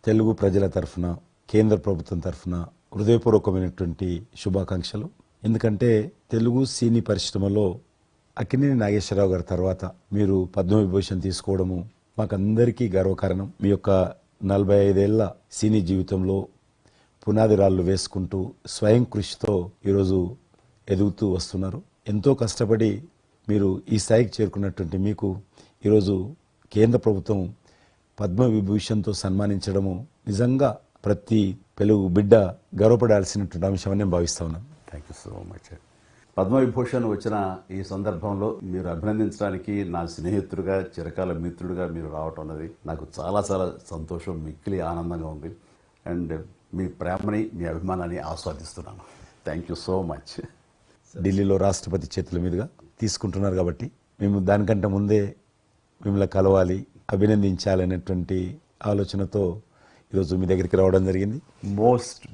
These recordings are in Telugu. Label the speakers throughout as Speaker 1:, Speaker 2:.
Speaker 1: తెలుగు ప్రజల తరఫున కేంద్ర ప్రభుత్వం తరఫున హృదయపూర్వకమైనటువంటి శుభాకాంక్షలు. ఎందుకంటే తెలుగు సినీ పరిశ్రమలో అక్కినేని నాగేశ్వరరావు గారి తర్వాత మీరు పద్మవిభూషణ్ తీసుకోవడము మాకందరికీ గర్వకారణం. మీ యొక్క 45 ఏళ్ల సినీ జీవితంలో పునాది రాళ్ళు వేసుకుంటూ స్వయం కృషితో ఈరోజు ఎదుగుతూ వస్తున్నారు. ఎంతో కష్టపడి మీరు ఈ స్థాయికి చేరుకున్నటువంటి మీకు ఈరోజు కేంద్ర ప్రభుత్వం పద్మవిభూషణ్తో సన్మానించడము నిజంగా ప్రతి తెలుగు బిడ్డ గర్వపడాల్సినటువంటి అంశం నేను భావిస్తా ఉన్నాను.
Speaker 2: Thank you so much. Padma Vibhushan వచ్చిన ఈ సందర్భంలో మీరు అభినందించడానికి నా స్నేహితుడిగా చిరకాల మిత్రుడిగా మీరు రావటం అనేది నాకు చాలా చాలా సంతోషం, మిక్కిలి ఆనందంగా ఉంది. అండ్ మీ ప్రేమని మీ అభిమానాన్ని ఆస్వాదిస్తున్నాను. Thank you so much.
Speaker 1: ఢిల్లీలో రాష్ట్రపతి చేతుల మీదుగా తీసుకుంటున్నారు కాబట్టి మేము దానికంటే ముందే మిమ్మల్ని కలవాలి, అభినందించాలనేటువంటి ఆలోచనతో ఈరోజు మీ దగ్గరికి రావడం జరిగింది.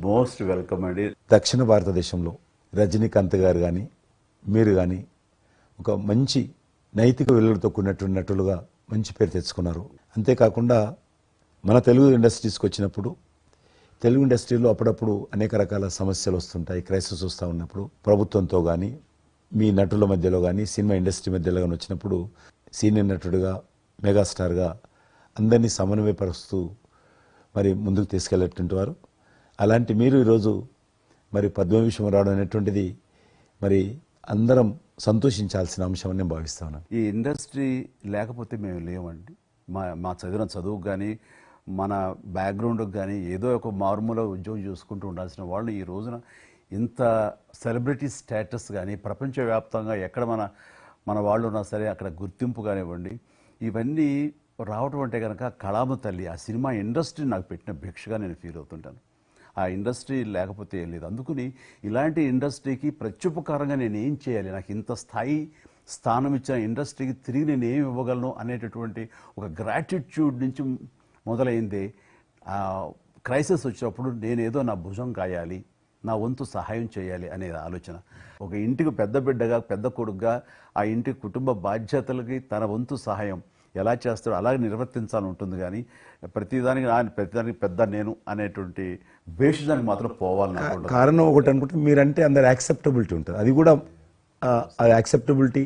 Speaker 2: మోస్ట్ వెల్కమ్ అండి.
Speaker 1: దక్షిణ భారతదేశంలో రజనీకాంత్ గారు కానీ మీరు కానీ ఒక మంచి నైతిక విలువలతో కూడినటువంటి నటులుగా మంచి పేరు తెచ్చుకున్నారు. అంతేకాకుండా మన తెలుగు ఇండస్ట్రీస్కి వచ్చినప్పుడు తెలుగు ఇండస్ట్రీలో అప్పుడప్పుడు అనేక రకాల సమస్యలు వస్తుంటాయి, క్రైసిస్ వస్తూ ఉన్నప్పుడు ప్రభుత్వంతో కానీ మీ నటుల మధ్యలో కానీ సినిమా ఇండస్ట్రీ మధ్యలో కానీ వచ్చినప్పుడు సీనియర్ నటుడుగా మెగాస్టార్గా అందరినీ సమన్వయపరుస్తూ మరి ముందుకు తీసుకెళ్లేటువంటి వారు. అలాంటి మీరు ఈరోజు మరి పద్మవిభూషణ్ రావడం అనేటువంటిది మరి అందరం సంతోషించాల్సిన అంశం అని నేను భావిస్తా ఉన్నాను.
Speaker 2: ఈ ఇండస్ట్రీ లేకపోతే మేము లేవండి. మా చదివిన చదువుకు కానీ మన బ్యాక్గ్రౌండ్కి కానీ ఏదో ఒక మారుమూల ఉద్యోగం చూసుకుంటూ ఉండాల్సిన వాళ్ళు ఈ రోజున ఇంత సెలబ్రిటీ స్టేటస్ కానీ ప్రపంచవ్యాప్తంగా ఎక్కడ మన వాళ్ళు ఉన్నా సరే అక్కడ గుర్తింపు కానివ్వండి, ఇవన్నీ రావటం అంటే కనుక కళామ తల్లి ఆ సినిమా ఇండస్ట్రీ నాకు పెట్టిన భిక్షగా నేను ఫీల్ అవుతుంటాను. ఆ ఇండస్ట్రీ లేకపోతే ఏం లేదు. అందుకని ఇలాంటి ఇండస్ట్రీకి ప్రత్యుపకారంగా నేను ఏం చేయాలి, నాకు ఇంత స్థానం ఇచ్చిన ఇండస్ట్రీకి తిరిగి నేను ఏమి ఇవ్వగలను అనేటటువంటి ఒక గ్రాటిట్యూడ్ నుంచి మొదలైంది. క్రైసిస్ వచ్చినప్పుడు నేనేదో నా భుజం కాయాలి, నా వంతు సహాయం చేయాలి అనే ఆలోచన. ఒక ఇంటికి పెద్ద బిడ్డగా పెద్ద కొడుకుగా ఆ ఇంటి కుటుంబ బాధ్యతలకి తన వంతు సహాయం ఎలా చేస్తాడో అలాగే నిర్వర్తించాలని ఉంటుంది. కానీ ప్రతిదానికి పెద్ద నేను అనేటువంటి బేషిజానికి మాత్రం పోవాలని
Speaker 1: కారణం ఒకటి అనుకుంటే మీరంటే అందరు యాక్సెప్టబిలిటీ ఉంటుంది. అది కూడా ఆ యాక్సెప్టబిలిటీ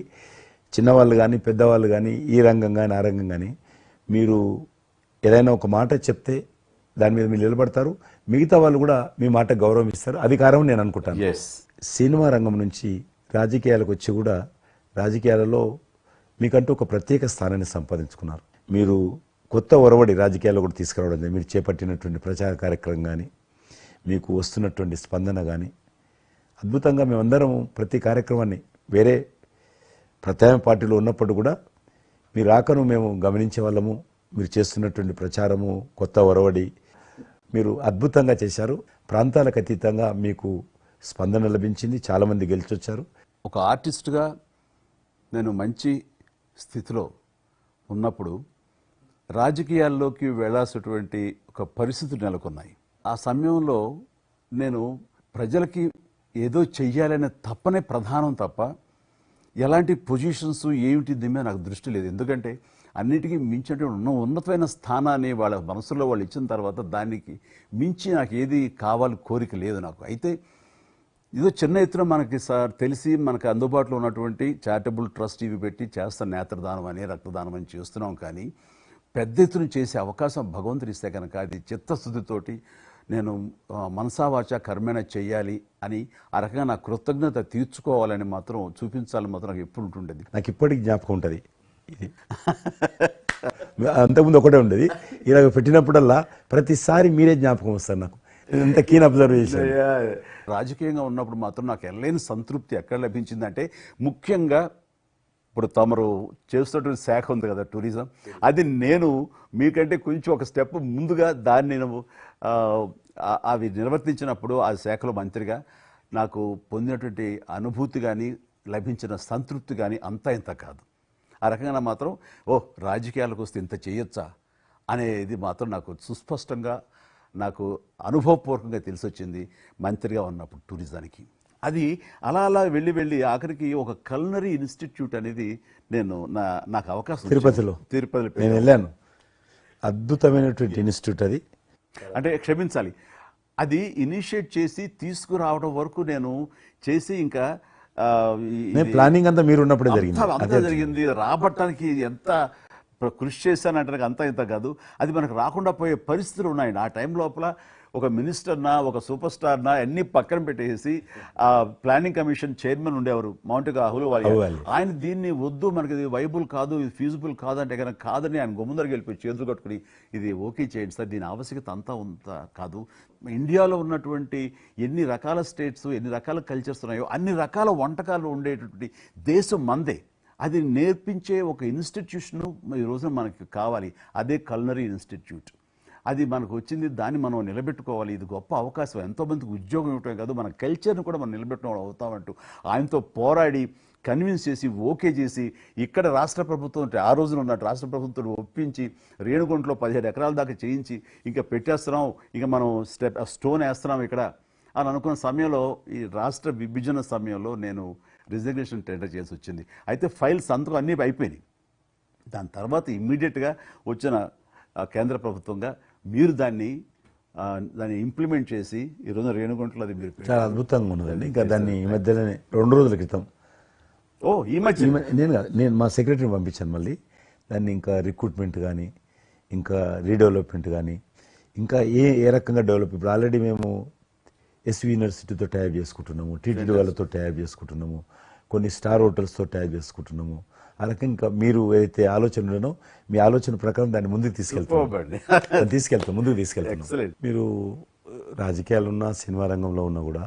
Speaker 1: చిన్నవాళ్ళు కానీ పెద్దవాళ్ళు కానీ ఈ రంగం కానీ ఆ రంగం కానీ మీరు ఏదైనా ఒక మాట చెప్తే దాని మీద మీరు నిలబడతారు, మిగతా వాళ్ళు కూడా మీ మాట గౌరవం ఇస్తారు. అది కారణం నేను అనుకుంటాను. సినిమా రంగం నుంచి రాజకీయాలకు వచ్చి కూడా రాజకీయాలలో మీకంటూ ఒక ప్రత్యేక స్థానాన్ని సంపాదించుకున్నారు. మీరు కొత్త ఒరవడి రాజకీయాల్లో కూడా తీసుకురావడం, మీరు చేపట్టినటువంటి ప్రచార కార్యక్రమం కానీ మీకు వస్తున్నటువంటి స్పందన కానీ అద్భుతంగా మేమందరం ప్రతి కార్యక్రమాన్ని వేరే ప్రత్యామ్నాయ పార్టీలో ఉన్నప్పుడు కూడా మీ రాకను మేము గమనించే వాళ్ళము. మీరు చేస్తున్నటువంటి ప్రచారము కొత్త ఒరవడి మీరు అద్భుతంగా చేశారు. ప్రాంతాలకు అతీతంగా మీకు స్పందన లభించింది, చాలామంది గెలిచొచ్చారు.
Speaker 2: ఒక ఆర్టిస్ట్గా నేను మంచి స్థితిలో ఉన్నప్పుడు రాజకీయాల్లోకి వెళ్లాల్సినటువంటి ఒక పరిస్థితులు నెలకొన్నాయి. ఆ సమయంలో నేను ప్రజలకి ఏదో చెయ్యాలనే తప్పనే ప్రధానం తప్ప ఎలాంటి పొజిషన్స్ ఏమిటి దీని మీద నాకు దృష్టి లేదు. ఎందుకంటే అన్నిటికీ మించి ఉన్నతమైన స్థానాన్ని వాళ్ళ మనసులో వాళ్ళు ఇచ్చిన తర్వాత దానికి మించి నాకు ఏది కావాలి కోరిక లేదు నాకు. అయితే ఏదో చిన్న ఎత్తున మనకి తెలిసి మనకు అందుబాటులో ఉన్నటువంటి చారిటబుల్ ట్రస్ట్ ఇవి పెట్టి చేస్తాం, నేత్రదానం అని రక్తదానం అని చేస్తున్నాం. కానీ పెద్ద ఎత్తున చేసే అవకాశం భగవంతుడు ఇస్తే కనుక అది చిత్తశుద్ధితోటి నేను మనసావాచ కర్మేణ చెయ్యాలి అని ఆ రకంగా నా కృతజ్ఞత తీర్చుకోవాలని మాత్రం చూపించాలని మాత్రం నాకు ఎప్పుడు ఉంటుండేది.
Speaker 1: నాకు ఇప్పటికి జ్ఞాపకం ఉంటుంది. ఇది అంతకుముందు ఒకటే ఉండేది, ఇలాగ పెట్టినప్పుడల్లా ప్రతిసారి మీరే జ్ఞాపకం వస్తారు నాకు. ఎంత కీన్ అబ్జర్వేషన్.
Speaker 2: రాజకీయంగా ఉన్నప్పుడు మాత్రం నాకు ఎనలేని సంతృప్తి ఎక్కడ లభించిందంటే ముఖ్యంగా ఇప్పుడు తమరు చేస్తున్నటువంటి శాఖ ఉంది కదా టూరిజం, అది నేను మీకంటే కొంచెం ఒక స్టెప్ ముందుగా దాన్ని నేను అవి నిర్వర్తించినప్పుడు ఆ శాఖలో మంత్రిగా నాకు పొందినటువంటి అనుభూతి కానీ లభించిన సంతృప్తి కానీ అంతా ఇంత కాదు. ఆ రకంగా మాత్రం రాజకీయాలకు వస్తే ఇంత చేయొచ్చా అనేది మాత్రం నాకు సుస్పష్టంగా నాకు అనుభవపూర్వకంగా తెలిసి వచ్చింది మంత్రిగా ఉన్నప్పుడు టూరిజానికి. అది అలా అలా వెళ్ళి ఆఖరికి ఒక కల్నరీ ఇన్స్టిట్యూట్ అనేది నాకు అవకాశం
Speaker 1: తిరుపతిలో నేను వెళ్ళాను. అద్భుతమైనటువంటి ఇన్స్టిట్యూట్ అది.
Speaker 2: అంటే క్షమించాలి, అది ఇనిషియేట్ చేసి తీసుకురావడం వరకు నేను చేసి ఇంకా
Speaker 1: ప్లానింగ్ అంతా మీరు ఉన్నప్పుడే జరిగింది.
Speaker 2: అంతా జరిగింది. రాబట్టడానికి ఎంత కృషి చేశానంటే అంత ఇంత కాదు, అది మనకు రాకుండా పోయే పరిస్థితులు ఉన్నాయండి. ఆ టైం లోపల ఒక మినిస్టర్నా ఒక సూపర్ స్టార్నా అన్ని పక్కన పెట్టేసి ఆ ప్లానింగ్ కమిషన్ చైర్మన్ ఉండేవారు మౌంటెగా అహులువాలియా, ఆయన దీన్ని వద్దు, మనకి ఇది వైబుల్ కాదు, ఇది ఫీజిబుల్ కాదు అంటే కనుక కాదని ఆయన గుమ్మందరికి వెళ్ళిపోయి చేతులు కట్టుకుని ఇది ఓకే చేయండి సార్, దీని ఆవశ్యకత అంతా ఉంత కాదు. ఇండియాలో ఉన్నటువంటి ఎన్ని రకాల స్టేట్స్ ఎన్ని రకాల కల్చర్స్ ఉన్నాయో అన్ని రకాల వంటకాలు ఉండేటటువంటి దేశం మందే. అది నేర్పించే ఒక ఇన్స్టిట్యూషన్ ఈ రోజున మనకి కావాలి, అదే కల్నరీ ఇన్స్టిట్యూట్. అది మనకు వచ్చింది, దాన్ని మనం నిలబెట్టుకోవాలి. ఇది గొప్ప అవకాశం, ఎంతోమందికి ఉద్యోగం ఇవ్వటమే కాదు మన కల్చర్ని కూడా మనం నిలబెట్టుకోవడం అవుతామంటూ ఆయనతో పోరాడి కన్విన్స్ చేసి ఓకే చేసి ఇక్కడ రాష్ట్ర ప్రభుత్వం ఆ రోజున ఉన్నట్టు రాష్ట్ర ప్రభుత్వం ఒప్పించి రేణుగుంటలో 17 ఎకరాల దాకా చేయించి ఇంకా పెట్టేస్తున్నాం, ఇంకా మనం స్టోన్ వేస్తున్నాం ఇక్కడ అని అనుకున్న సమయంలో ఈ రాష్ట్ర విభజన సమయంలో నేను రిజిగ్నేషన్ టెండర్ చేసి వచ్చింది. అయితే ఫైల్స్ అంతకు అన్నీ అయిపోయినాయి. దాని తర్వాత ఇమ్మీడియట్గా వచ్చిన కేంద్ర ప్రభుత్వంగా మీరు దాన్ని ఇంప్లిమెంట్ చేసి ఈరోజు రేణుగుంటలో అది మీరు
Speaker 1: చాలా అద్భుతంగా ఉన్నదండి. ఇంకా దాన్ని ఈ మధ్యలోనే 2 రోజుల క్రితం
Speaker 2: ఈ మధ్య
Speaker 1: నేను మా సెక్రటరీని పంపించాను. మళ్ళీ దాన్ని ఇంకా రిక్రూట్మెంట్ కానీ ఇంకా రీడెవలప్మెంట్ కానీ ఇంకా ఏ రకంగా డెవలప్, ఇప్పుడు ఆల్రెడీ మేము ఎస్వి యూనివర్సిటీతో టైప్ చేసుకుంటున్నాము, టీటీడీ వాళ్ళతో టైప్ చేసుకుంటున్నాము, కొన్ని స్టార్ హోటల్స్తో టైప్ చేసుకుంటున్నాము. ఆ రకంగా ఇంకా మీరు ఏదైతే ఆలోచన ఉండనో మీ ఆలోచన ప్రకారం దాన్ని ముందుకు తీసుకెళ్తాం, ముందుకు తీసుకెళ్తాం. మీరు రాజకీయాలు ఉన్నా సినిమా రంగంలో ఉన్నా కూడా